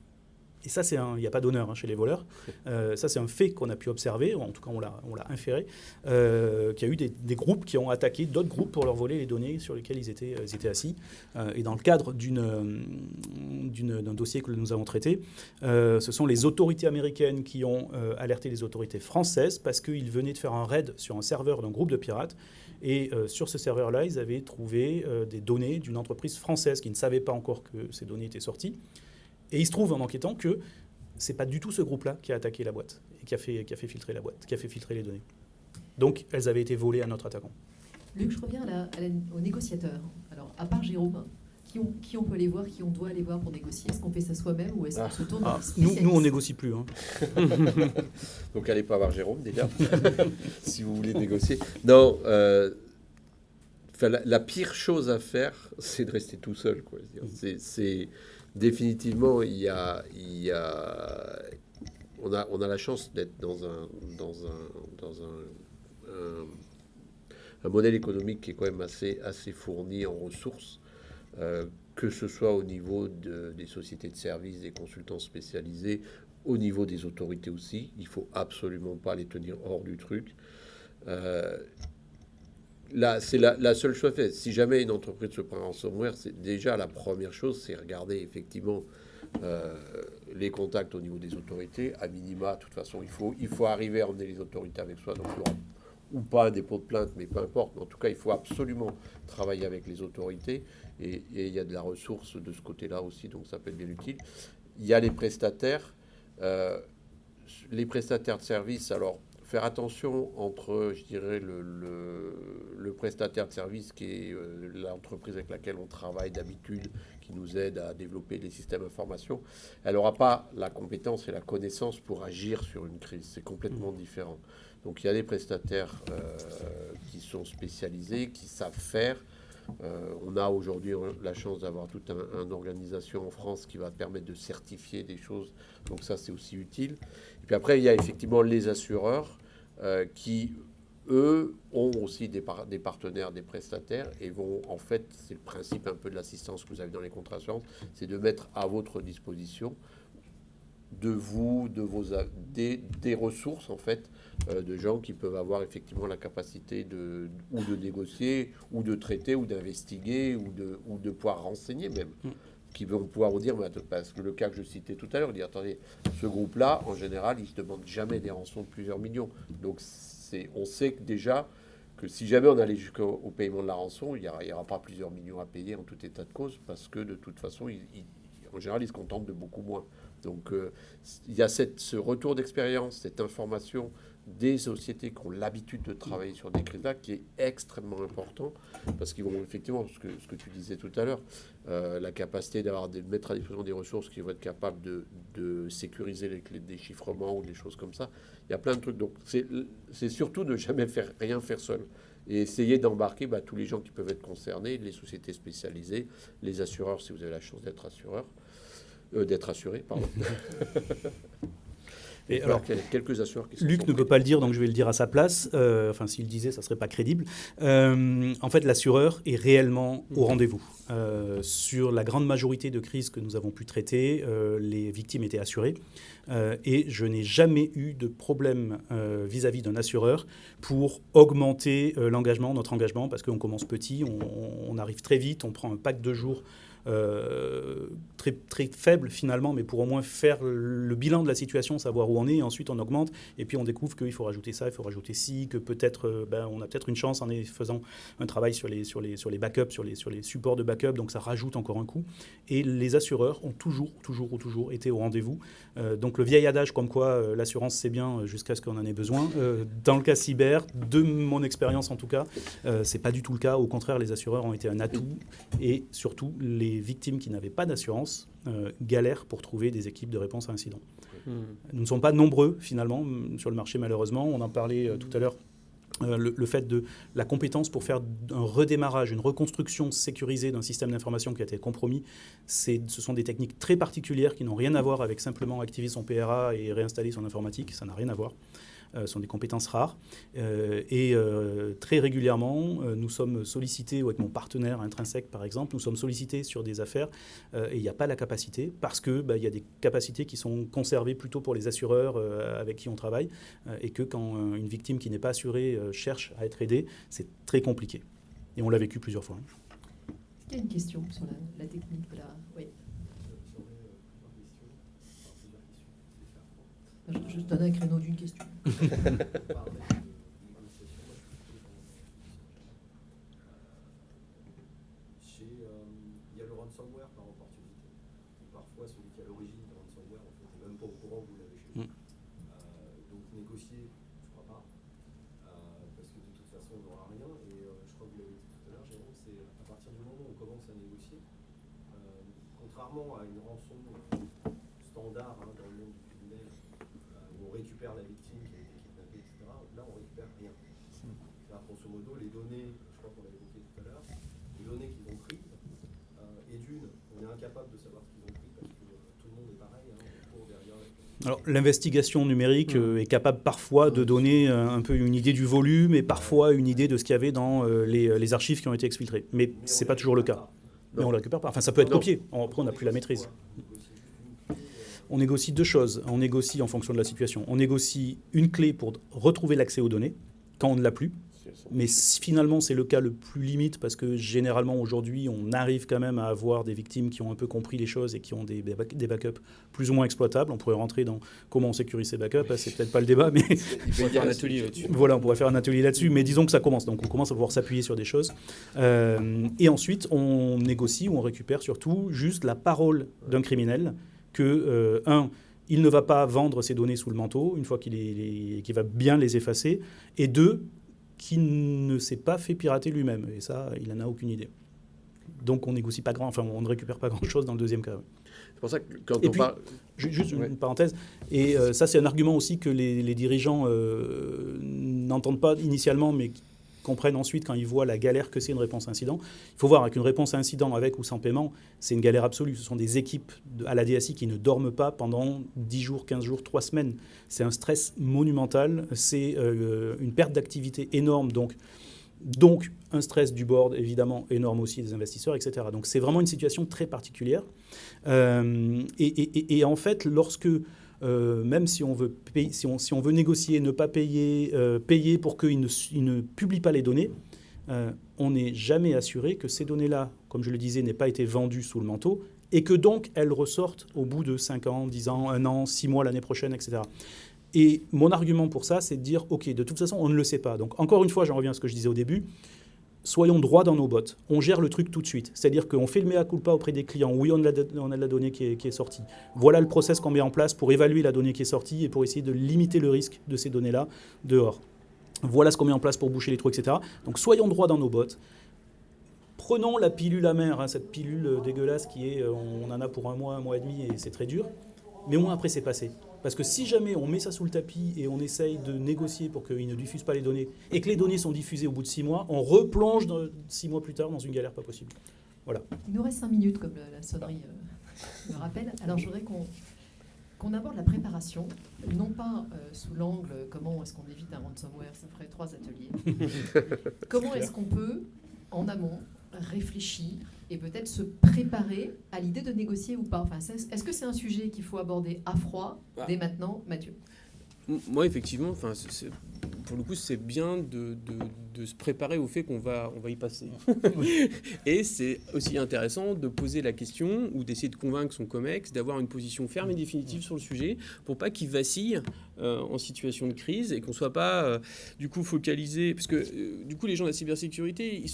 Et ça, il n'y a pas d'honneur chez les voleurs. Ça, c'est un fait qu'on a pu observer, ou en tout cas, on l'a inféré, qu'il y a eu des groupes qui ont attaqué d'autres groupes pour leur voler les données sur lesquelles ils étaient assis. Et dans le cadre d'un dossier que nous avons traité, ce sont les autorités américaines qui ont alerté les autorités françaises parce qu'ils venaient de faire un raid sur un serveur d'un groupe de pirates. Et sur ce serveur-là, ils avaient trouvé des données d'une entreprise française qui ne savait pas encore que ces données étaient sorties. Et il se trouve en enquêtant que ce n'est pas du tout ce groupe-là qui a attaqué la boîte et qui a fait filtrer la boîte, qui a fait filtrer les données. Donc, elles avaient été volées à notre attaquant. Luc, je reviens aux négociateurs. Alors, à part Jérôme, qui on peut aller voir, qui on doit aller voir pour négocier? Est-ce qu'on fait ça soi-même ou est-ce qu'on se tourne vers les spécialistes? Nous, on négocie plus. Hein. Donc, allez pas voir Jérôme, déjà, si vous voulez négocier. Non, la pire chose à faire, c'est de rester tout seul, quoi. C'est définitivement, on a la chance d'être dans un modèle économique qui est quand même assez fourni en ressources, que ce soit au niveau des sociétés de services, des consultants spécialisés, au niveau des autorités aussi. Il faut absolument pas les tenir hors du truc. Là, c'est la seule chose faite. Si jamais une entreprise se prend en ransomware, c'est déjà la première chose, c'est regarder effectivement les contacts au niveau des autorités. À minima, de toute façon, il faut arriver à emmener les autorités avec soi, donc ou pas un dépôt de plainte, mais peu importe. Mais en tout cas, il faut absolument travailler avec les autorités et il y a de la ressource de ce côté-là aussi, donc ça peut être bien utile. Il y a les prestataires. Les prestataires de services, alors faire attention entre, je dirais, le prestataire de service qui est l'entreprise avec laquelle on travaille d'habitude, qui nous aide à développer les systèmes d'information. Elle n'aura pas la compétence et la connaissance pour agir sur une crise. C'est complètement différent. Donc il y a des prestataires qui sont spécialisés, qui savent faire. On a aujourd'hui la chance d'avoir toute une organisation en France qui va permettre de certifier des choses. Donc ça, c'est aussi utile. Et puis après, il y a effectivement les assureurs qui, eux, ont aussi des partenaires, des prestataires et vont, en fait, c'est le principe un peu de l'assistance que vous avez dans les contrats d'assurance, c'est de mettre à votre disposition des ressources, en fait, de gens qui peuvent avoir effectivement la capacité ou de négocier, ou de traiter, ou d'investiguer, ou de pouvoir renseigner même. Qui vont pouvoir vous dire, parce que le cas que je citais tout à l'heure, dire, attendez, ce groupe-là, en général, il ne se demande jamais des rançons de plusieurs millions. Donc, on sait que déjà que si jamais on allait jusqu'au paiement de la rançon, il n'y aura pas plusieurs millions à payer en tout état de cause, parce que de toute façon, en général, ils se contentent de beaucoup moins. Donc, il y a ce retour d'expérience, cette information des sociétés qui ont l'habitude de travailler sur des crises-là, qui est extrêmement important, parce qu'ils vont effectivement, ce que tu disais tout à l'heure, la capacité de mettre à disposition des ressources qui vont être capables de sécuriser les clés de déchiffrement ou des choses comme ça. Il y a plein de trucs. Donc c'est surtout ne jamais rien faire seul. Et essayer d'embarquer tous les gens qui peuvent être concernés, les sociétés spécialisées, les assureurs, si vous avez la chance d'être assuré, pardon. Et alors, il y a quelques assureurs qui sont Luc ne peut pas le dire, donc je vais le dire à sa place. Enfin, s'il le disait, ça ne serait pas crédible. En fait, l'assureur est réellement au rendez-vous. Sur la grande majorité de crises que nous avons pu traiter, les victimes étaient assurées. Et je n'ai jamais eu de problème vis-à-vis d'un assureur pour augmenter notre engagement, parce qu'on commence petit, on arrive très vite, on prend un pack de jours très, très faible finalement, mais pour au moins faire le bilan de la situation, savoir où on est, et ensuite on augmente, et puis on découvre qu'il faut rajouter ça, il faut rajouter ci, que peut-être on a peut-être une chance en faisant un travail sur les backups, sur les supports de backup, donc ça rajoute encore un coût. Et les assureurs ont toujours été au rendez-vous. Donc le vieil adage comme quoi l'assurance c'est bien jusqu'à ce qu'on en ait besoin, dans le cas cyber, de mon expérience en tout cas, c'est pas du tout le cas. Au contraire, les assureurs ont été un atout, et surtout les victimes qui n'avaient pas d'assurance galèrent pour trouver des équipes de réponse à incidents. Nous ne sommes pas nombreux finalement sur le marché malheureusement. On en parlait tout à l'heure. Le fait de la compétence pour faire un redémarrage, une reconstruction sécurisée d'un système d'information qui a été compromis, ce sont des techniques très particulières qui n'ont rien à voir avec simplement activer son PRA et réinstaller son informatique. Ça n'a rien à voir. Ce sont des compétences rares. Très régulièrement, nous sommes sollicités, avec mon partenaire Intrinsèque par exemple, nous sommes sollicités sur des affaires et il n'y a pas la capacité, parce qu'il y a des capacités qui sont conservées plutôt pour les assureurs avec qui on travaille, et que quand une victime qui n'est pas assurée cherche à être aidée, c'est très compliqué. Et on l'a vécu plusieurs fois. Est-ce qu'il y a une question sur la technique de la... Oui. Je donne un créneau d'une question. Il y a le ransomware par opportunité. Parfois, celui qui est à l'origine du ransomware, en fait, n'est même pas au courant que vous l'avez chez vous. Donc négocier, je crois pas, parce que de toute façon, on n'aura rien. Et je crois que vous l'avez dit tout à l'heure, Jérôme, c'est à partir du moment où on commence à négocier, contrairement à une rançon standard dans le monde du criminel, où on récupère la victime qui a été kidnappée, etc. Là, on récupère rien. Grosso modo, les données, je crois qu'on l'a évoqué tout à l'heure, les données qu'ils ont prises, et d'une, on est incapable de savoir ce qu'ils ont pris parce que tout le monde est pareil, on court derrière la... Alors, l'investigation numérique est capable parfois de donner un peu une idée du volume et parfois une idée de ce qu'il y avait dans les archives qui ont été exfiltrées. Mais ce n'est pas toujours le cas. Mais on ne le récupère pas. Enfin, ça peut être copié. Après, on n'a plus la maîtrise. On négocie deux choses. On négocie en fonction de la situation. On négocie une clé pour retrouver l'accès aux données quand on ne l'a plus. Mais finalement, c'est le cas le plus limite parce que généralement, aujourd'hui, on arrive quand même à avoir des victimes qui ont un peu compris les choses et qui ont des backups plus ou moins exploitables. On pourrait rentrer dans comment on sécurise ces backups. C'est peut-être pas le débat, mais... Il peut y avoir un atelier là-dessus. Voilà, on pourrait faire un atelier là-dessus, mais disons que ça commence. Donc, on commence à pouvoir s'appuyer sur des choses. Et ensuite, on négocie ou on récupère surtout juste la parole d'un criminel que, il ne va pas vendre ses données sous le manteau une fois qu'il va bien les effacer, et deux, qui ne s'est pas fait pirater lui-même. Et ça, il n'en a aucune idée. Donc on négocie pas on ne récupère pas grand-chose dans le deuxième cas. C'est pour ça que quand et on puis, parle... Juste une parenthèse, et ça c'est un argument aussi que les dirigeants n'entendent pas initialement, mais comprennent ensuite quand ils voient la galère que c'est une réponse à incident. Il faut voir qu'une réponse à incident avec ou sans paiement, c'est une galère absolue. Ce sont des équipes à la DSI qui ne dorment pas pendant 10 jours, 15 jours, 3 semaines. C'est un stress monumental, c'est une perte d'activité énorme, donc un stress du board évidemment énorme aussi des investisseurs, etc. Donc c'est vraiment une situation très particulière. Et en fait, lorsque... même si on veut négocier, ne pas payer, payer pour qu'ils ne publient pas les données, on n'est jamais assuré que ces données-là, comme je le disais, n'aient pas été vendues sous le manteau et que donc elles ressortent au bout de 5 ans, 10 ans, 1 an, 6 mois l'année prochaine, etc. Et mon argument pour ça, c'est de dire, OK, de toute façon, on ne le sait pas. Donc encore une fois, j'en reviens à ce que je disais au début, soyons droits dans nos bottes. On gère le truc tout de suite. C'est-à-dire qu'on fait le mea culpa auprès des clients. Oui, on a de la donnée qui est sortie. Voilà le process qu'on met en place pour évaluer la donnée qui est sortie et pour essayer de limiter le risque de ces données-là dehors. Voilà ce qu'on met en place pour boucher les trous, etc. Donc soyons droits dans nos bottes. Prenons la pilule amère, cette pilule dégueulasse qui est, on en a pour un mois et demi et c'est très dur. Mais au moins après c'est passé. Parce que si jamais on met ça sous le tapis et on essaye de négocier pour qu'ils ne diffusent pas les données et que les données sont diffusées au bout de 6 mois, on replonge 6 mois plus tard dans une galère pas possible. Voilà. Il nous reste 5 minutes, comme la sonnerie me rappelle. Alors, je voudrais qu'on aborde la préparation, non pas sous l'angle comment est-ce qu'on évite un ransomware, ça ferait 3 ateliers. Comment est-ce qu'on peut, en amont, réfléchir et peut-être se préparer à l'idée de négocier ou pas. Enfin, est-ce que c'est un sujet qu'il faut aborder à froid dès maintenant, Mathieu? Moi, effectivement, pour le coup, c'est bien de se préparer au fait qu'on va y passer. Et c'est aussi intéressant de poser la question ou d'essayer de convaincre son COMEX d'avoir une position ferme et définitive sur le sujet pour pas qu'il vacille en situation de crise et qu'on soit pas du coup focalisé. Parce que du coup, les gens de la cybersécurité,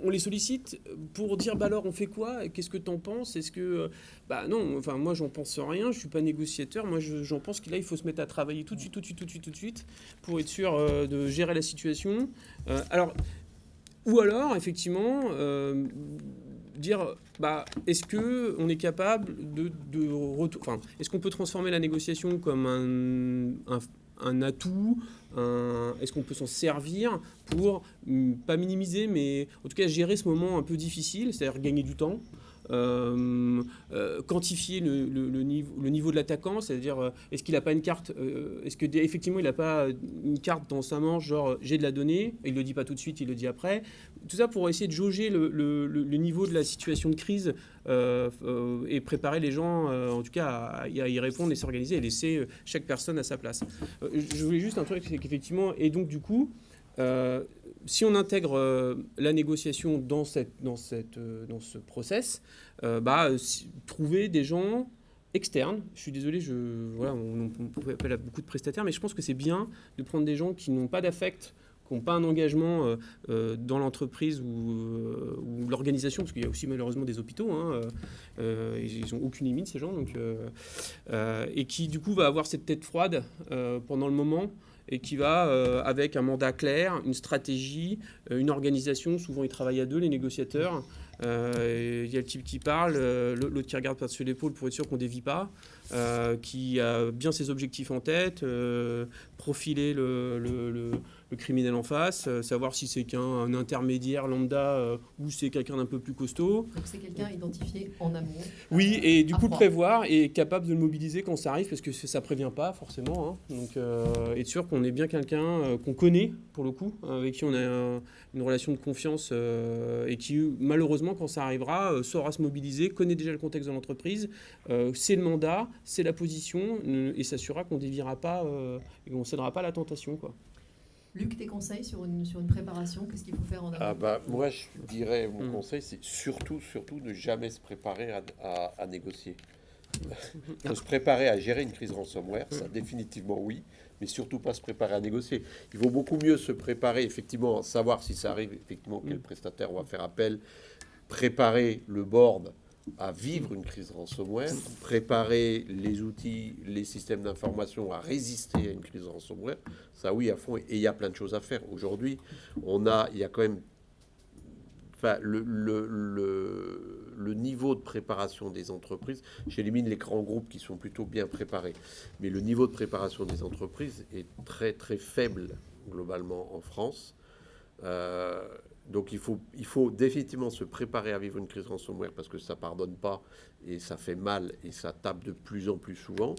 on les sollicite pour dire bah alors on fait quoi? Qu'est-ce que t'en penses? Est-ce que bah non, enfin moi j'en pense rien, je suis pas négociateur, moi j'en pense qu'il là il faut se mettre à travailler tout de suite pour être sûr de gérer la situation. Ou alors effectivement dire bah est-ce que on est capable est-ce qu'on peut transformer la négociation comme un atout, est-ce qu'on peut s'en servir pour, pas minimiser, mais en tout cas gérer ce moment un peu difficile, c'est-à-dire gagner du temps, quantifier le niveau de l'attaquant, c'est-à-dire est-ce qu'il n'a pas une carte, est-ce que effectivement il n'a pas une carte dans sa manche, genre j'ai de la donnée, il ne le dit pas tout de suite, il le dit après. Tout ça pour essayer de jauger le niveau de la situation de crise et préparer les gens, en tout cas, à y répondre et s'organiser et laisser chaque personne à sa place. Je voulais juste un truc, c'est qu'effectivement, et donc du coup, si on intègre la négociation dans ce process, trouver des gens externes. Je suis désolé, on peut appeler à beaucoup de prestataires, mais je pense que c'est bien de prendre des gens qui n'ont pas d'affect, qui n'ont pas un engagement dans l'entreprise ou l'organisation, parce qu'il y a aussi malheureusement des hôpitaux, ils n'ont aucune limite ces gens, donc, et qui du coup va avoir cette tête froide pendant le moment, et qui va avec un mandat clair, une stratégie, une organisation. Souvent, ils travaillent à deux, les négociateurs. Il y a le type qui parle, l'autre qui regarde par-dessus l'épaule pour être sûr qu'on ne dévie pas, qui a bien ses objectifs en tête, profiler le criminel en face, savoir si c'est un intermédiaire lambda ou c'est quelqu'un d'un peu plus costaud. Donc c'est quelqu'un identifié en amont. Oui, et du coup prévoir et capable de le mobiliser quand ça arrive, parce que ça prévient pas forcément. Donc être sûr qu'on est bien quelqu'un qu'on connaît, pour le coup, avec qui on a une relation de confiance et qui, malheureusement, quand ça arrivera, saura se mobiliser, connaît déjà le contexte de l'entreprise, c'est le mandat, c'est la position, et s'assurera qu'on ne déviera pas et qu'on ne cédera pas à la tentation, quoi. Luc, tes conseils sur une préparation, qu'est-ce qu'il faut faire en amont? Moi, je dirais, mon conseil, c'est surtout ne jamais se préparer à négocier. Il faut se préparer à gérer une crise ransomware, ça définitivement oui, mais surtout pas se préparer à négocier. Il vaut beaucoup mieux se préparer, effectivement, à savoir si ça arrive, effectivement, quel prestataire on va faire appel, préparer le board à vivre une crise ransomware, préparer les outils, les systèmes d'information à résister à une crise ransomware, ça oui à fond, et il y a plein de choses à faire. Aujourd'hui, il y a quand même le niveau de préparation des entreprises, j'élimine les grands groupes qui sont plutôt bien préparés, mais le niveau de préparation des entreprises est très très faible globalement en France. Donc il faut définitivement se préparer à vivre une crise ransomware parce que ça pardonne pas et ça fait mal et ça tape de plus en plus souvent.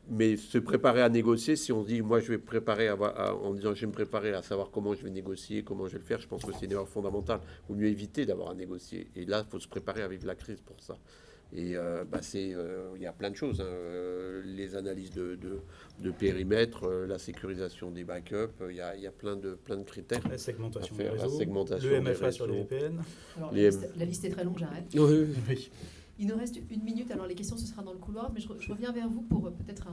Mais se préparer à négocier, si on se dit moi je vais préparer en disant je vais me préparer à savoir comment je vais négocier, comment je vais le faire, je pense que c'est une erreur fondamentale. Il vaut mieux éviter d'avoir à négocier. Et là, il faut se préparer à vivre la crise pour ça. Et il y a plein de choses, les analyses de périmètre, la sécurisation des backups, il y a plein de critères. La segmentation à faire, des réseaux, la segmentation le des MFA sur les réseaux. VPN. Alors, Les- la liste est très longue, j'arrête. Oui. Il nous reste 1 minute, alors les questions ce sera dans le couloir, mais je reviens vers vous pour peut-être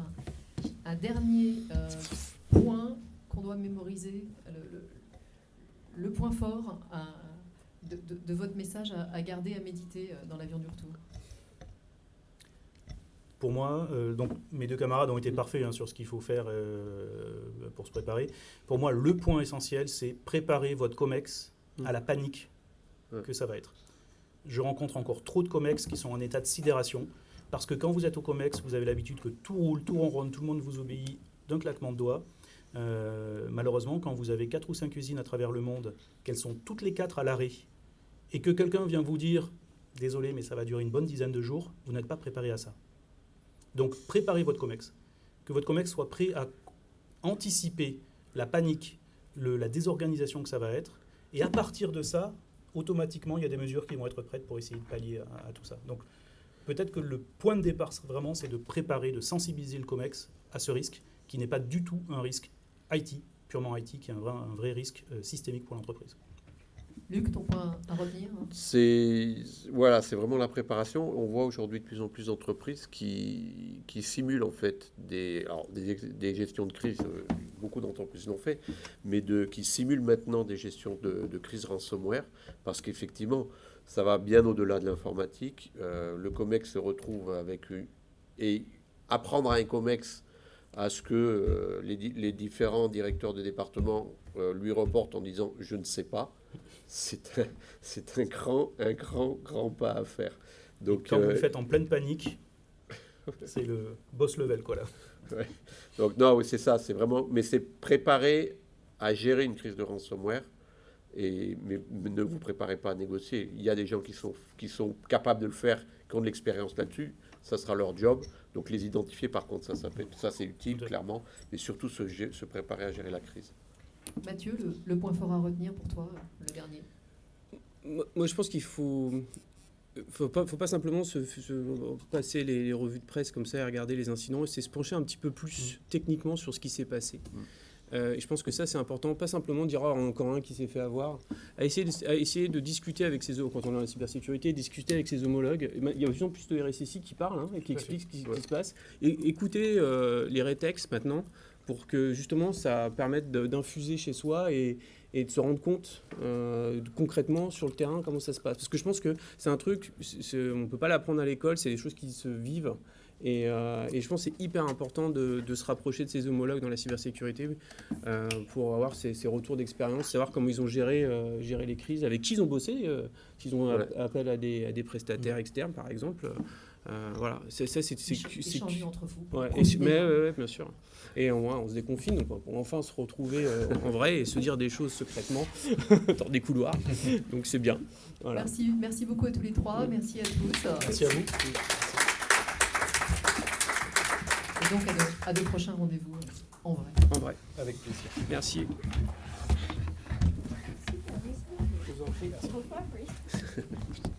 un dernier point qu'on doit mémoriser, le point fort de votre message à garder, à méditer dans l'avion du retour? Pour moi, donc mes 2 camarades ont été parfaits hein, sur ce qu'il faut faire pour se préparer. Pour moi, le point essentiel, c'est préparer votre COMEX à la panique que ça va être. Je rencontre encore trop de COMEX qui sont en état de sidération, parce que quand vous êtes au COMEX, vous avez l'habitude que tout roule, tout ronronne, tout le monde vous obéit d'un claquement de doigts. Malheureusement, quand vous avez 4 ou 5 usines à travers le monde, qu'elles sont toutes les 4 à l'arrêt, et que quelqu'un vient vous dire « Désolé, mais ça va durer une bonne dizaine de jours », vous n'êtes pas préparé à ça. Donc, préparez votre COMEX. Que votre COMEX soit prêt à anticiper la panique, la désorganisation que ça va être. Et à partir de ça, automatiquement, il y a des mesures qui vont être prêtes pour essayer de pallier à tout ça. Donc, peut-être que le point de départ, vraiment, c'est de préparer, de sensibiliser le COMEX à ce risque, qui n'est pas du tout un risque IT, purement IT, qui est un vrai risque systémique pour l'entreprise. Luc, ton point à retenir? C'est vraiment la préparation. On voit aujourd'hui de plus en plus d'entreprises qui simulent en fait des gestions de crise. Beaucoup d'entreprises l'ont fait, mais qui simulent maintenant des gestions de crise ransomware, parce qu'effectivement, ça va bien au-delà de l'informatique. Le COMEX se retrouve et apprendre à un COMEX à ce que les différents directeurs de département lui reportent en disant « je ne sais pas », c'est un grand pas à faire. Donc, et quand vous le faites en pleine panique, c'est le boss level, quoi, là. Ouais. Donc, non, oui, c'est ça, c'est vraiment... Mais c'est préparer à gérer une crise de ransomware, mais ne vous préparez pas à négocier. Il y a des gens qui sont capables de le faire, qui ont de l'expérience là-dessus, ça sera leur job. Donc, les identifier, par contre, ça c'est utile, clairement, mais surtout se préparer à gérer la crise. Mathieu, le point fort à retenir pour toi, le dernier? Moi, je pense qu'il faut pas simplement se passer les revues de presse comme ça et regarder les incidents, c'est se pencher un petit peu plus techniquement sur ce qui s'est passé. Et je pense que ça, c'est important, pas simplement dire oh, encore un qui s'est fait avoir, à essayer de discuter avec ses quand on est dans la cybersécurité, discuter avec ses homologues. Il y a de plus en plus de RSSI qui parlent et qui expliquent ce qui se passe. Et écoutez les rétextes maintenant, pour que justement ça permette d'infuser chez soi et de se rendre compte concrètement sur le terrain comment ça se passe. Parce que je pense que c'est un truc, on ne peut pas l'apprendre à l'école, c'est des choses qui se vivent. Et je pense que c'est hyper important de se rapprocher de ses homologues dans la cybersécurité pour avoir ces retours d'expérience, savoir comment ils ont géré les crises, avec qui ils ont bossé, qu'ils ont appel à des prestataires externes par exemple. Voilà, c'est échanger entre vous. Mais bien sûr. Et on se déconfine donc, pour enfin se retrouver en vrai et se dire des choses secrètement dans des couloirs. Donc c'est bien. Voilà. Merci beaucoup à tous les trois. Merci à tous. Merci à vous. Et donc à de prochains rendez-vous en vrai. En vrai. Avec plaisir. Merci. Je vous en prie. Merci.